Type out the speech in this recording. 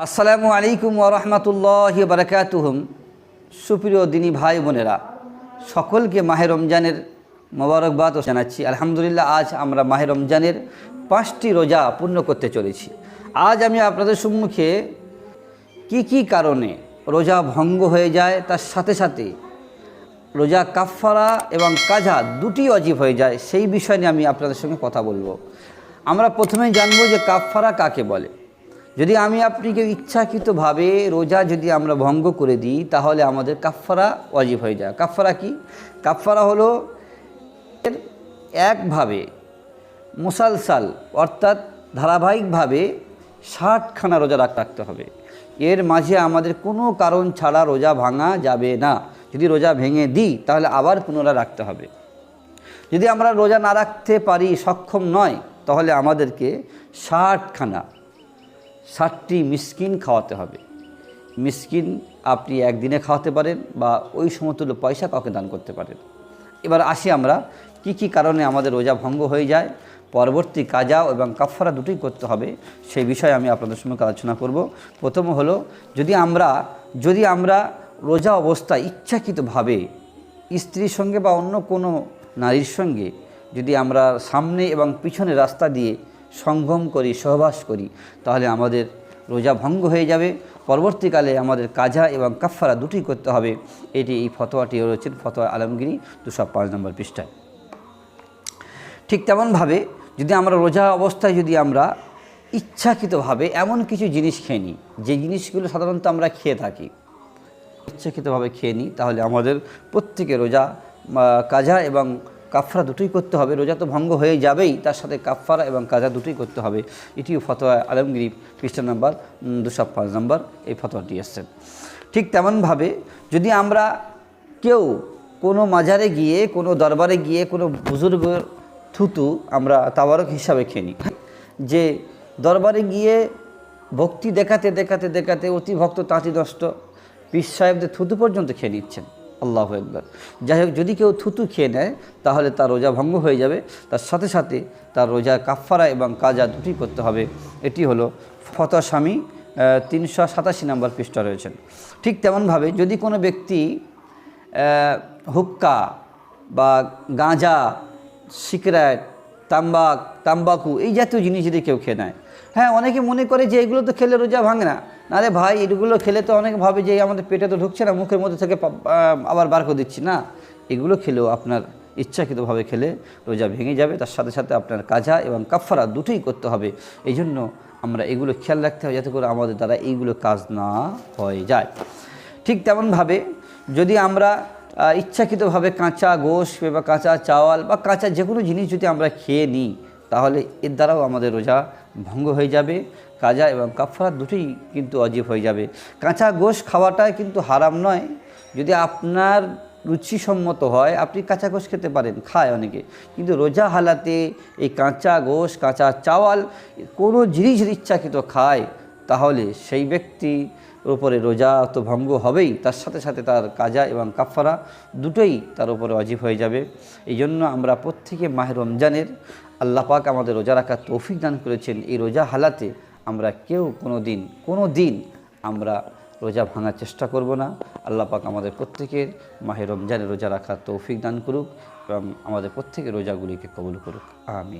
আসসালামু আলাইকুম ওয়া রাহমাতুল্লাহি ওয়া বারাকাতুহু। সুপ্রিয় দিনী ভাই বোনেরা, সকলকে মাহে রমজানের মোবারকবাদ জানাচ্ছি। আলহামদুলিল্লাহ, আজ আমরা মাহে রমজানের 5টি রোজা পূর্ণ করতে চলেছি। আজ আমি আপনাদের সম্মুখে কি কারণে রোজা ভঙ্গ হয়ে যায়, তার সাথে সাথে রোজা কাফফারা এবং কাজা দুটি ওয়াজিব হয়ে যায়, সেই বিষয় নিয়ে আমি আপনাদের সঙ্গে কথা বলবো। আমরা প্রথমেই জানবো যে কাফফারা কাকে বলে। যদি আমি আপনি কেউ ইচ্ছাকৃতভাবে রোজা যদি আমরা ভঙ্গ করে দিই, তাহলে আমাদের কাফফারা ওয়াজিব হয়ে যায়। কাফফারা কি? কাফফারা হলো একভাবে মুসালসাল অর্থাৎ ধারাবাহিকভাবে 60খানা রোজা রাখতে হবে। এর মাঝে আমাদের কোনো কারণ ছাড়া রোজা ভাঙা যাবে না। যদি রোজা ভেঙে দিই তাহলে আবার পুনরায় রাখতে হবে। যদি আমরা রোজা না রাখতে পারি, সক্ষম নয়, তাহলে আমাদেরকে 60টি মিসকিন খাওয়াতে হবে। মিসকিন আপনি একদিনে খাওয়াতে পারেন বা ওই সমতুল্য পয়সা কাউকে দান করতে পারেন। এবার আসি আমরা কি কারণে আমাদের রোজা ভঙ্গ হয়ে যায়, পরবর্তী কাজা এবং কাফফারা দুটোই করতে হবে, সেই বিষয়ে আমি আপনাদের সঙ্গে আলোচনা করব। প্রথম হলো, যদি আমরা রোজা অবস্থায় ইচ্ছাকৃতভাবে স্ত্রীর সঙ্গে বা অন্য কোনো নারীর সঙ্গে যদি আমরা সামনে এবং পিছনে রাস্তা দিয়ে সঙ্গম করি, সহবাস করি, তাহলে আমাদের রোজা ভঙ্গ হয়ে যাবে। পরবর্তীকালে আমাদের কাজা এবং কাফফারা দুটোই করতে হবে। এই ফতোয়াটি রয়েছেন ফতোয়া আলমগীরি 205 নম্বর পৃষ্ঠায়। ঠিক তেমনভাবে যদি আমরা রোজা অবস্থায় যদি আমরা ইচ্ছাকৃতভাবে এমন কিছু জিনিস খেয়ে নিই, যে জিনিসগুলো সাধারণত আমরা খেয়ে থাকি, ইচ্ছাকৃতভাবে খেয়ে নিই, তাহলে আমাদের প্রত্যেকে রোজা কাজা এবং কাফফারা দুটোই করতে হবে। রোজা তো ভঙ্গ হয়ে যাবেই, তার সাথে কাফফারা এবং কাজা দুটোই করতে হবে। এটিও ফতোয়া আলমগীরি পৃষ্ঠা নম্বর 205 নম্বর এই ফতোয়াটি এসছেন। ঠিক তেমনভাবে যদি আমরা কেউ কোনো মাজারে গিয়ে, কোনো দরবারে গিয়ে কোনো বুজুর্গের থুতু আমরা তাবারক হিসাবে খেয়ে নিই, যে দরবারে গিয়ে ভক্তি দেখাতে অতি ভক্ত তাঁতি নষ্ট পীর সাহেবদের থুতু পর্যন্ত খেয়ে নিচ্ছেন। আল্লাহু আকবার। যাই হোক, যদি কেউ থুতু খেয়ে নেয় তাহলে তার রোজা ভঙ্গ হয়ে যাবে। তার সাথে সাথে তার রোজা কাফফারা এবং কাজা দুটি করতে হবে। এটি হলো ফতোয়া স্বামী 387 নম্বর পৃষ্ঠা রয়েছেন। ঠিক তেমনভাবে যদি কোনো ব্যক্তি হুক্কা বা গাঁজা, সিগারেট, তাম্বাকু এই জাতীয় জিনিস যদি কেউ খেয়ে নেয়, হ্যাঁ, অনেকে মনে করে যে এগুলো তো খেলে রোজা ভাঙে না। আরে ভাই, এগুলো খেলে তো অনেকে ভাবে যে আমাদের পেটে তো ঢুকছে না, মুখের মধ্যে থেকে আবার বার করে দিচ্ছি না। এগুলো খেলেও আপনার ইচ্ছাকৃতভাবে খেলে রোজা ভেঙে যাবে। তার সাথে সাথে আপনার কাজা এবং কাফফারা দুটোই করতে হবে। এই জন্য আমরা এগুলো খেয়াল রাখতে হবে, যাতে করে আমাদের দ্বারা এইগুলো কাজ না হয়ে যায়। ঠিক তেমনভাবে যদি আমরা ইচ্ছাকৃতভাবে কাঁচা গোশত বা কাঁচা চাওয়াল বা কাঁচা যে কোনো জিনিস যদি আমরা খেয়ে নিই, তাহলে এর দ্বারাও আমাদের রোজা ভঙ্গ হয়ে যাবে। কাজা এবং কাফফারা দুটোই কিন্তু ওয়াজিব হয়ে যাবে। কাঁচা গোশত খাওয়াটাই কিন্তু হারাম নয়। যদি আপনার রুচিসম্মত হয়, আপনি কাঁচা গোশত খেতে পারেন, খায় অনেকে, কিন্তু রোজা হালাতে এই কাঁচা গোশত, কাঁচা চাওয়াল কোনো জিনিস যদি ইচ্ছাকৃত খায়, তাহলে সেই ব্যক্তি উপরে রোজা তো ভঙ্গ হবেই, তার সাথে সাথে তার কাজা এবং কাফফারা দুটোই তার উপরে ওয়াজিব হয়ে যাবে। এই জন্য আমরা প্রত্যেকে মাহে রমজানের আল্লাহ পাক আমাদের রোজা রাখার তৌফিক দান করেছেন। এই রোজা হালাতে আমরা কেউ কোনো দিন আমরা রোজা ভাঙার চেষ্টা করব না। আল্লাহ পাক আমাদের প্রত্যেকের মাহে রমজানের রোজা রাখার তৌফিক দান করুক এবং আমাদের প্রত্যেকের রোজাগুলিকে কবুল করুক। আমিন।